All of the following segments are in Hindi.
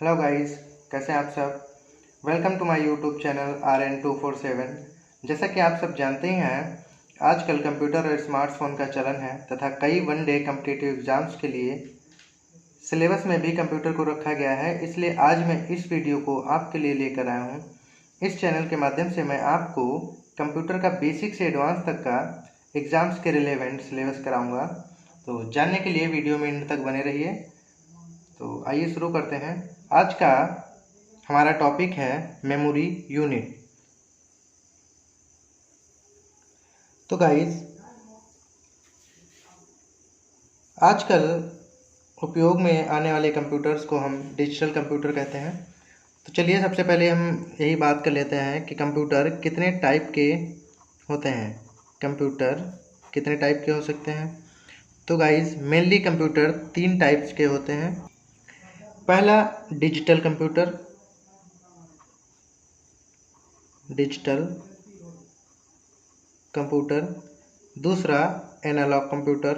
हेलो गाइस, कैसे हैं आप सब। Welcome to my YouTube channel RN247। जैसा कि आप सब जानते ही हैं, आजकल कंप्यूटर और स्मार्टफोन का चलन है तथा कई वन डे कॉम्पिटिटिव एग्जाम्स के लिए सिलेबस में भी कंप्यूटर को रखा गया है। इसलिए आज मैं इस वीडियो को आपके लिए लेकर आया हूँ। इस चैनल के माध्यम से मैं आपको कंप्यूटर का बेसिक से एडवांस तक का एग्ज़ाम्स के रिलेवेंट सिलेबस कराऊँगा। तो जानने के लिए वीडियो में एंड तक बने रहिए। तो आइए शुरू करते हैं। आज का हमारा टॉपिक है मेमोरी यूनिट। तो गाइस, आजकल उपयोग में आने वाले कंप्यूटर्स को हम डिजिटल कंप्यूटर कहते हैं। तो चलिए सबसे पहले हम यही बात कर लेते हैं कि कंप्यूटर कितने टाइप के होते हैं। कंप्यूटर कितने टाइप के हो सकते हैं। तो गाइस, मेनली कंप्यूटर 3 टाइप्स के होते हैं। पहला डिजिटल कंप्यूटर, दूसरा एनालॉग कंप्यूटर,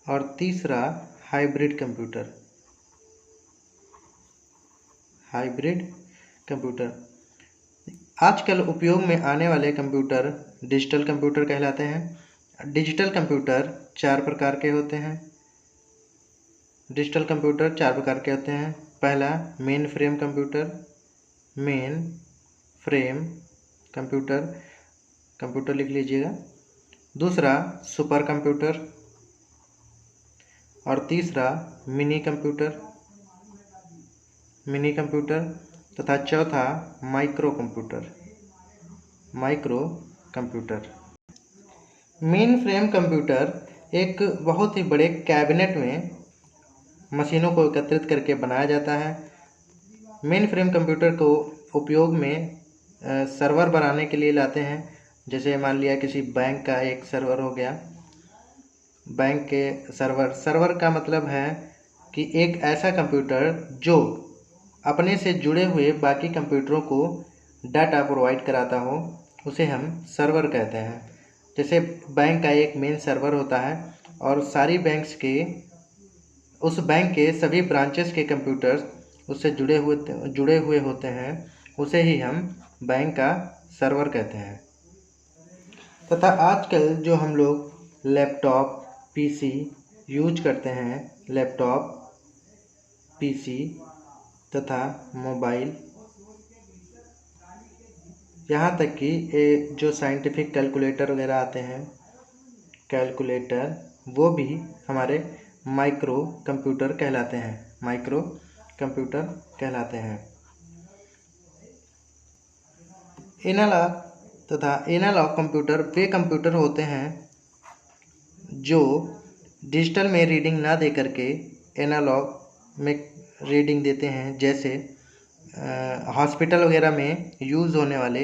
और तीसरा हाइब्रिड कंप्यूटर। आजकल उपयोग में आने वाले कंप्यूटर डिजिटल कंप्यूटर कहलाते हैं। डिजिटल कंप्यूटर 4 प्रकार के होते हैं। पहला मेन फ्रेम कंप्यूटर लिख लीजिएगा। दूसरा सुपर कंप्यूटर, और तीसरा मिनी कंप्यूटर तथा चौथा micro computer. Main frame computer एक बहुत ही बड़े कैबिनेट में मशीनों को एकत्रित करके बनाया जाता है। मेन फ्रेम कंप्यूटर को उपयोग में सर्वर बनाने के लिए लाते हैं। जैसे मान लिया किसी बैंक का एक सर्वर हो गया। बैंक के सर्वर का मतलब है कि एक ऐसा कंप्यूटर जो अपने से जुड़े हुए बाकी कंप्यूटरों को डाटा प्रोवाइड कराता हो, उसे हम सर्वर कहते हैं। जैसे बैंक का एक मेन सर्वर होता है और सारी बैंक्स के उस बैंक के सभी ब्रांचेस के कंप्यूटर्स उससे जुड़े हुए होते हैं, उसे ही हम बैंक का सर्वर कहते हैं। तथा आजकल जो हम लोग लैपटॉप पीसी यूज करते हैं, लैपटॉप पीसी तथा मोबाइल, यहाँ तक कि जो साइंटिफिक कैलकुलेटर वगैरह आते हैं, वो भी हमारे माइक्रो कंप्यूटर कहलाते हैं। एनालॉग कंप्यूटर वे कंप्यूटर होते हैं जो डिजिटल में रीडिंग ना दे करके एनालॉग में रीडिंग देते हैं। जैसे हॉस्पिटल वगैरह में यूज़ होने वाले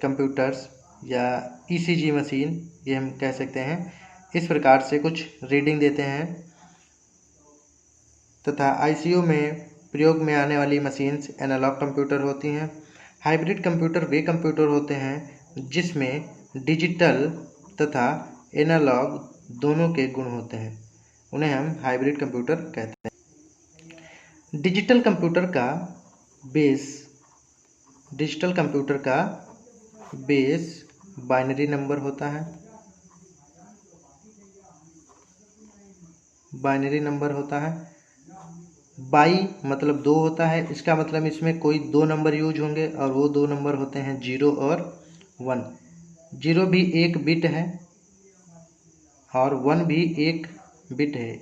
कंप्यूटर्स या ईसीजी मशीन, ये हम कह सकते हैं। इस प्रकार से कुछ रीडिंग देते हैं। तथा आईसीयू में प्रयोग में आने वाली मशीन्स एनालॉग कंप्यूटर होती हैं। हाइब्रिड कंप्यूटर वे कंप्यूटर होते हैं जिसमें डिजिटल तथा एनालॉग दोनों के गुण होते हैं, उन्हें हम हाइब्रिड कंप्यूटर कहते हैं। डिजिटल कंप्यूटर का बेस बाइनरी नंबर होता है। बाई मतलब 2 होता है। इसका मतलब इसमें कोई 2 नंबर यूज होंगे और वो 2 नंबर होते हैं 0 और 1। 0 भी एक बिट है और 1 भी एक बिट है।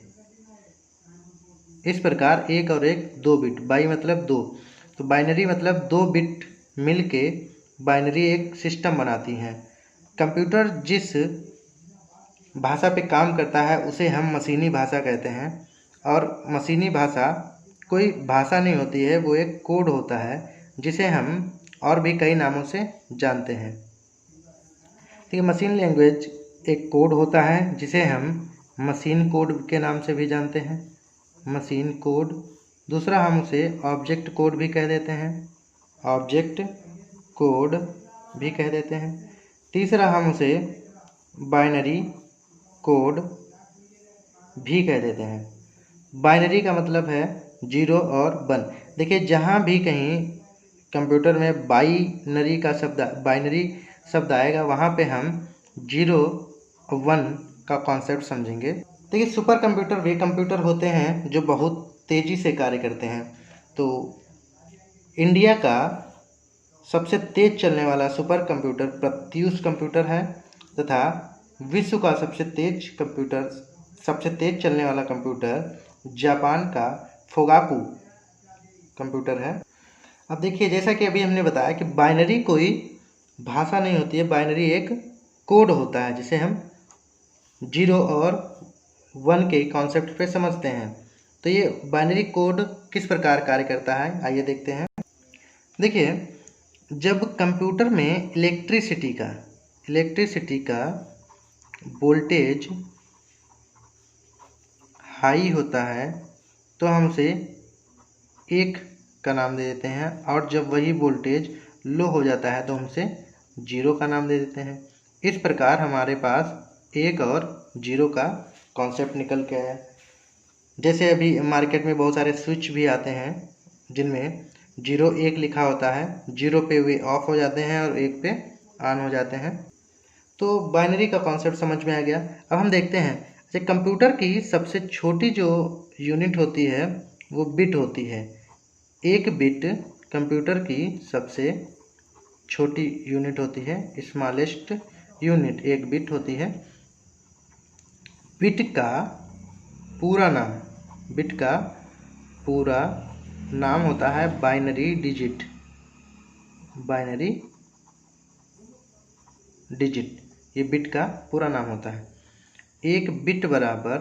इस प्रकार 1 और 1 2 बिट, बाई मतलब 2। तो बाइनरी मतलब 2 बिट मिलके बाइनरी एक सिस्टम बनाती हैं। कंप्यूटर जिस भाषा पे काम करता है उसे हम मशीनी भाषा कहते हैं। और मशीनी भाषा कोई भाषा नहीं होती है, वो एक कोड होता है जिसे हम और भी कई नामों से जानते हैं। ठीक है, मशीन लैंग्वेज एक कोड होता है जिसे हम मशीन कोड के नाम से भी जानते हैं, मशीन कोड। दूसरा हम उसे ऑब्जेक्ट कोड भी कह देते हैं। तीसरा हम उसे बाइनरी कोड भी कह देते हैं। बाइनरी का मतलब है 0 और 1। देखिए जहाँ भी कहीं कंप्यूटर में बाइनरी शब्द आएगा वहाँ पे हम 0 1 का कॉन्सेप्ट समझेंगे। देखिए सुपर कंप्यूटर वे कंप्यूटर होते हैं जो बहुत तेज़ी से कार्य करते हैं। तो इंडिया का सबसे तेज चलने वाला सुपर कंप्यूटर प्रत्यूष कंप्यूटर है तथा विश्व का सबसे तेज चलने वाला कंप्यूटर जापान का फोगाकू कंप्यूटर है। अब देखिए जैसा कि अभी हमने बताया कि बाइनरी कोई भाषा नहीं होती है, बाइनरी एक कोड होता है जिसे हम 0 और 1 के कॉन्सेप्ट पे समझते हैं। तो ये बाइनरी कोड किस प्रकार कार्य करता है आइए देखते हैं। देखिए जब कंप्यूटर में इलेक्ट्रिसिटी का वोल्टेज हाई होता है तो हम उसे 1 का नाम दे देते हैं, और जब वही वोल्टेज लो हो जाता है तो हम उसे 0 का नाम दे देते हैं। इस प्रकार हमारे पास 1 और 0 का कॉन्सेप्ट निकल के आया। जैसे अभी मार्केट में बहुत सारे स्विच भी आते हैं जिनमें 0 1 लिखा होता है, 0 पे वे ऑफ हो जाते हैं और 1 पे ऑन हो जाते हैं। तो बाइनरी का कॉन्सेप्ट समझ में आ गया। अब हम देखते हैं कि कंप्यूटर की सबसे छोटी जो यूनिट होती है वो बिट होती है। एक बिट कंप्यूटर की सबसे छोटी यूनिट होती है, स्मॉलेस्ट यूनिट एक बिट होती है। बिट का पूरा नाम होता है बाइनरी डिजिट। ये बिट का पूरा नाम होता है। एक बिट बराबर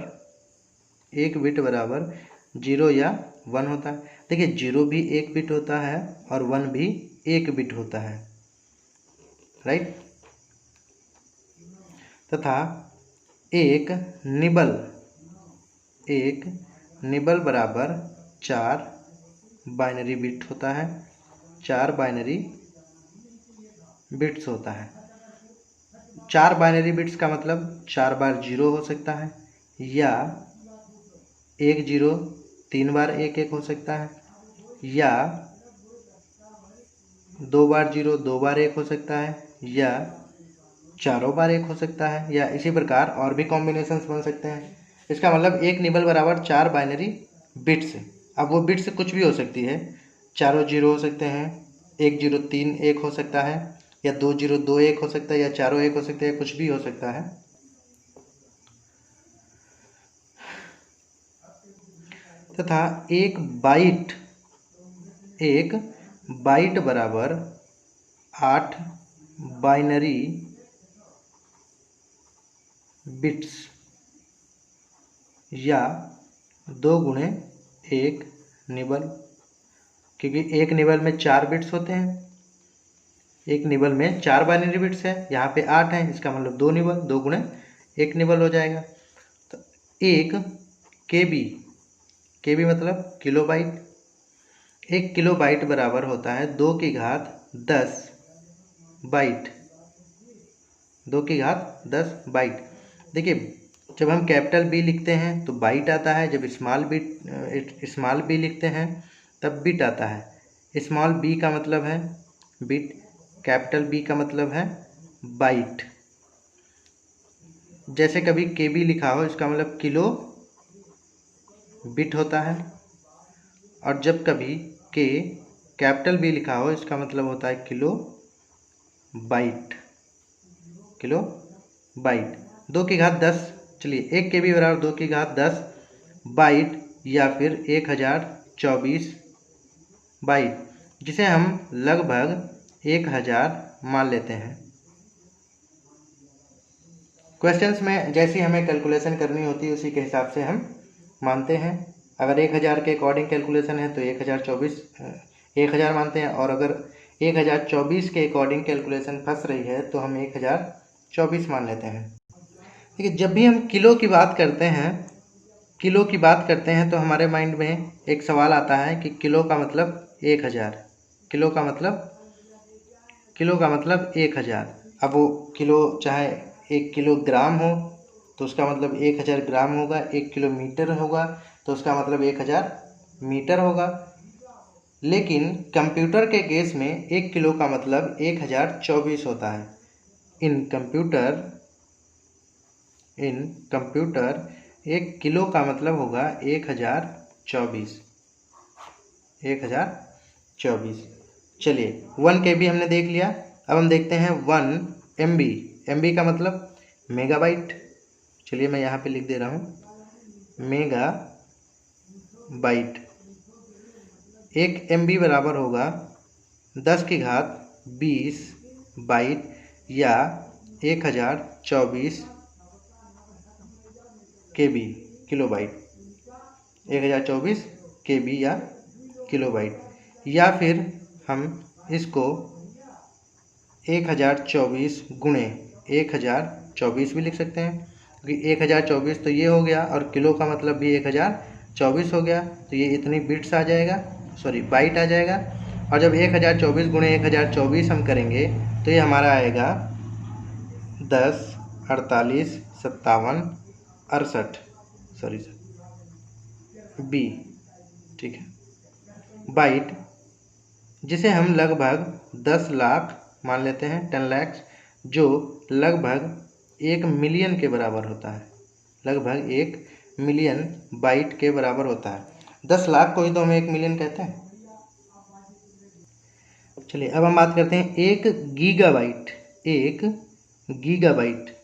0 या 1 होता है। देखिए 0 भी एक बिट होता है और 1 भी एक बिट होता है, राइट। तथा एक निबल बराबर 4 बाइनरी बिट होता है, 4 बाइनरी बिट्स होता है। 4 बाइनरी बिट्स का मतलब 4 बार 0 हो सकता है, या 1 0 3 बार 1 1 हो सकता है, या 2 बार 0 2 बार 1 हो सकता है, या चारों बार 1 हो सकता है, या इसी प्रकार और भी कॉम्बिनेशंस बन सकते हैं। इसका मतलब एक निबल बराबर 4 बाइनरी बिट्स। अब वो बिट्स कुछ भी हो सकती है, चारों 0 हो सकते हैं, 1 0 3 1 हो सकता है, या 2 0 2 1 हो सकता है, या चारों 1 हो सकते हैं, कुछ भी हो सकता है। तथा एक बाइट बराबर 8 बाइनरी बिट्स, या 2 गुणे 1 निबल, क्योंकि एक निबल में 4 बिट्स होते हैं। एक निबल में 4 बाइनरी बिट्स है, यहाँ पे 8 है, इसका मतलब 2 निबल, 2 गुणे 1 निबल हो जाएगा। तो एक केबी मतलब किलोबाइट। 1 किलोबाइट बराबर होता है 2 की घात 10 बाइट। 2 की घात 10 बाइट। देखिए जब हम कैपिटल बी लिखते हैं तो बाइट आता है, जब स्मॉल बी लिखते हैं तब बिट आता है। स्मॉल बी का मतलब है बिट, कैपिटल बी का मतलब है बाइट। जैसे कभी केबी लिखा हो इसका मतलब किलो बिट होता है, और जब कभी कैपिटल बी लिखा हो इसका मतलब होता है किलो बाइट। 2 की घात 10, चलिए 1 केबी बराबर 2 की घात 10 बाइट, या फिर 1024 बाइट, जिसे हम लगभग 1000 मान लेते हैं। क्वेश्चंस में जैसी हमें कैलकुलेशन करनी होती है उसी के हिसाब से हम मानते हैं। अगर 1000 के अकॉर्डिंग कैलकुलेशन है तो 1024 मानते हैं, और अगर 1024 के अकॉर्डिंग कैलकुलेशन फंस रही है तो हम 1024 मान लेते हैं। देखिए जब भी हम किलो की बात करते हैं तो हमारे माइंड में एक सवाल आता है कि किलो का मतलब 1000, किलो का मतलब 1000। अब वो किलो चाहे 1 किलोग्राम हो तो उसका मतलब 1000 ग्राम होगा। 1 किलोमीटर होगा तो उसका मतलब 1000 मीटर होगा। लेकिन कंप्यूटर के केस में 1 किलो का मतलब 1024 होता है। इन कंप्यूटर 1 किलो का मतलब होगा 1024। चलिए 1 KB हमने देख लिया। अब हम देखते हैं 1 MB। MB का मतलब मेगाबाइट। चलिए मैं यहाँ पे लिख दे रहा हूँ मेगा बाइट। 1 MB बराबर होगा 10⁻20 बाइट या 1024 KB किलोबाइट। 1024 KB या किलोबाइट। या फिर हम इसको 1024 गुणे 1024 भी लिख सकते हैं, क्योंकि 1024 तो ये हो गया और किलो का मतलब भी 1024 हो गया, तो ये इतनी बिट्स आ जाएगा, सॉरी बाइट आ जाएगा। और जब 1024 गुणे 1024 हम करेंगे तो ये हमारा आएगा 10, 48, 57, 68, सॉरी बी, ठीक है, बाइट, जिसे हम लगभग 10 लाख मान लेते हैं, 10 lakhs, जो लगभग 1 मिलियन के बराबर होता है। लगभग 1 मिलियन बाइट के बराबर होता है। 10 लाख को ही तो हम 1 मिलियन कहते हैं। चलिए अब हम बात करते हैं 1 गीगाबाइट। 1 गीगाबाइट,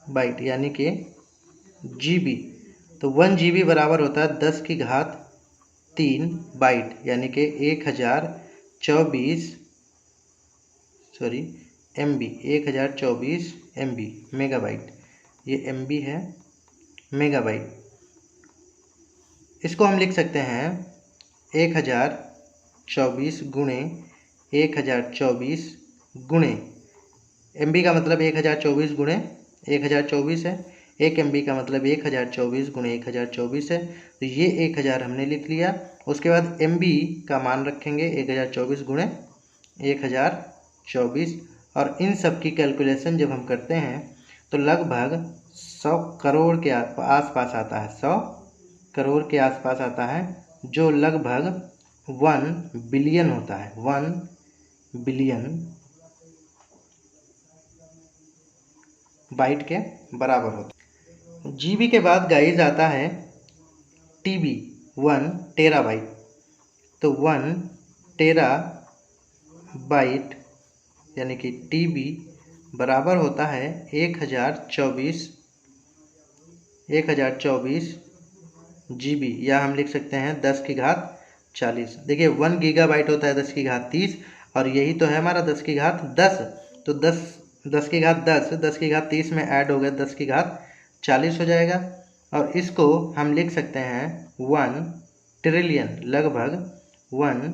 बाइट यानी कि GB। तो 1 GB बराबर होता है 10⁻³ बाइट यानी कि 1024 MB, 1024 MB मेगाबाइट। ये MB है, मेगाबाइट। इसको हम लिख सकते हैं 1024 गुणे 1024 गुणे, MB का मतलब 1024 गुणे 1024 है, 1 MB का मतलब 1024 गुणे 1024 है, तो ये 1000 हमने लिख लिया। उसके बाद MB का मान रखेंगे 1024 गुणे 1024, और इन सब की कैलकुलेशन जब हम करते हैं तो लगभग 100 करोड़ के आसपास आता है। 100 करोड़ के आसपास आता है, जो लगभग 1 बिलियन होता है। 1 बिलियन बाइट के बराबर होता है। GB के बाद गाइस आता है TB, 1 टेराबाइट। तो 1 टेराबाइट यानी कि TB बराबर होता है 1024 GB, या हम लिख सकते हैं 10⁻40। देखिए 1 गीगाबाइट होता है 10⁻30, और यही तो है हमारा 10⁻10। तो 10⁻30 में ऐड हो गया 10⁻40 हो जाएगा। और इसको हम लिख सकते हैं 1 ट्रिलियन, लगभग 1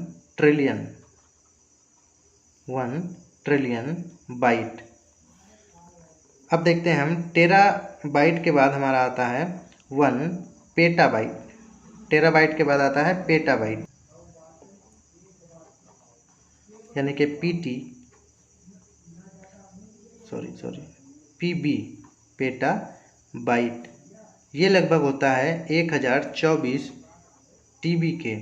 ट्रिलियन बाइट। अब देखते हैं हम टेराबाइट के बाद हमारा आता है 1 पेटाबाइट। टेराबाइट के बाद आता है पेटाबाइट यानी कि PB, पेटाबाइट। ये लगभग होता है 1024 TB के,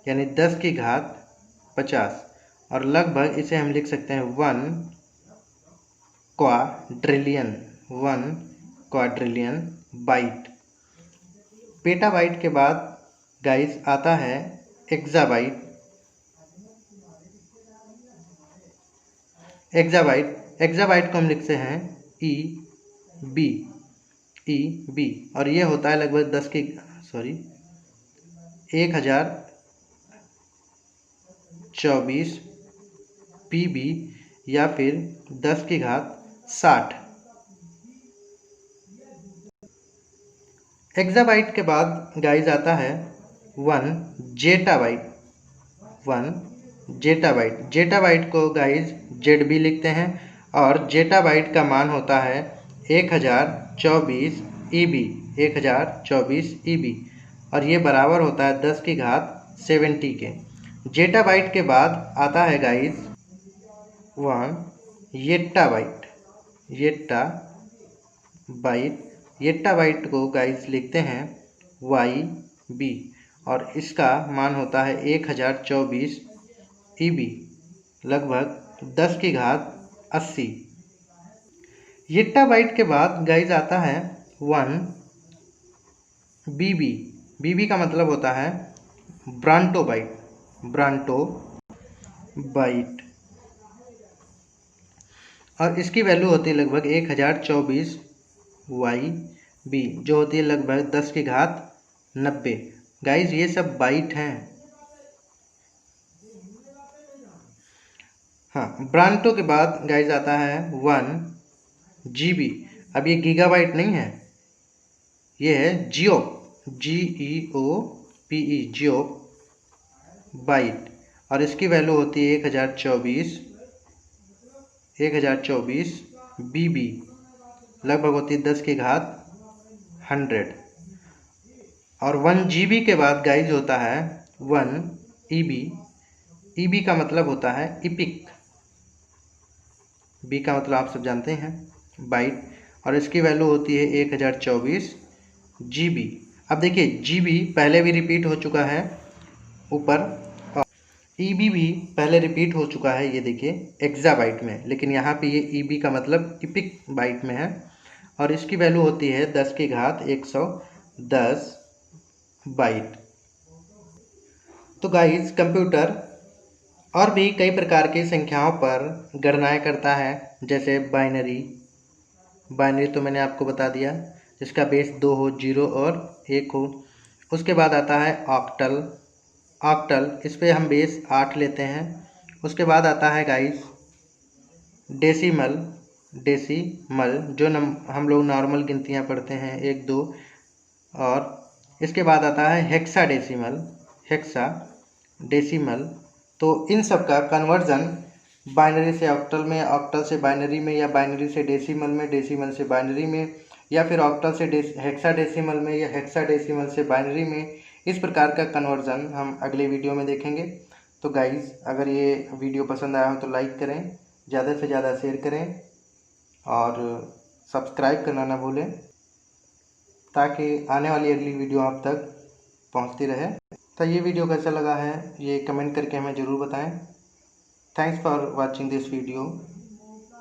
यानी 10⁻50, और लगभग इसे हम लिख सकते हैं 1 क्वाड्रिलियन बाइट। पेटाबाइट के बाद गाइस आता है एक्साबाइट। एक्साबाइट को हम लिखते हैं EB, और ये होता है लगभग 1024 PB या फिर 10⁻60। एक्साबाइट के बाद गाइस आता है 1 जेटाबाइट। जेटाबाइट को गाइस ZB लिखते हैं, और जेटाबाइट का मान होता है 1024 EB, और ये बराबर होता है 10⁻70 के। जेटाबाइट के बाद आता है गाइस 1 येट्टा बाइट। येट्टा बाइट को गाइस लिखते हैं YB और इसका मान होता है 1024 EB, लगभग 10 की घात 80। येट्टा बाइट के बाद गाइस आता है 1 BB। BB का मतलब होता है ब्रांटो बाइट और इसकी वैल्यू होती है लगभग 1024 YB, जो होती है लगभग 10 की घात 90। गाइस ये सब बाइट हैं। हाँ, ब्रांटो के बाद गाइस आता है 1 GB। अब ये गीगाबाइट नहीं है, ये है GEOP बाइट और इसकी वैल्यू होती है 1024 BB, लगभग होती है 10 की घात 100। और 1 GB के बाद गाइज होता है 1 EB। EB का मतलब होता है इपिक। B का मतलब आप सब जानते हैं, बाइट, और इसकी वैल्यू होती है 1024 GB। अब देखिए GB पहले भी रिपीट हो चुका है ऊपर और EB भी पहले रिपीट हो चुका है, ये देखिए एक्साबाइट में, लेकिन यहाँ पे ये EB का मतलब इपिक बाइट में है और इसकी वैल्यू होती है 10 की घात 110 बाइट। तो गाइस कंप्यूटर और भी कई प्रकार की संख्याओं पर गणनाएं करता है, जैसे बाइनरी तो मैंने आपको बता दिया, जिसका बेस 2 हो, 0 और 1 हो। उसके बाद आता है ऑक्टल, इस पे हम बेस 8 लेते हैं। उसके बाद आता है गाइस डेसिमल, जो हम लोग नॉर्मल गिनतियां पढ़ते हैं 1 2, और इसके बाद आता है हेक्साडेसिमल। तो इन सब का कन्वर्जन बाइनरी से ऑक्टल में, ऑक्टल से बाइनरी में, या बाइनरी से डेसिमल में, डेसिमल से बाइनरी में, या फिर ऑक्टल से हेक्साडेसिमल में, या हेक्साडेसिमल से बाइनरी में, इस प्रकार का कन्वर्जन हम अगले वीडियो में देखेंगे। तो गाइस अगर ये वीडियो पसंद आया हो तो लाइक करें, ज़्यादा से ज़्यादा शेयर करें और सब्सक्राइब करना ना भूलें, ताकि आने वाली अगली वीडियो आप तक पहुंचती रहे। तो ये वीडियो कैसा लगा है ये कमेंट करके हमें ज़रूर बताएं। Thanks for watching this video.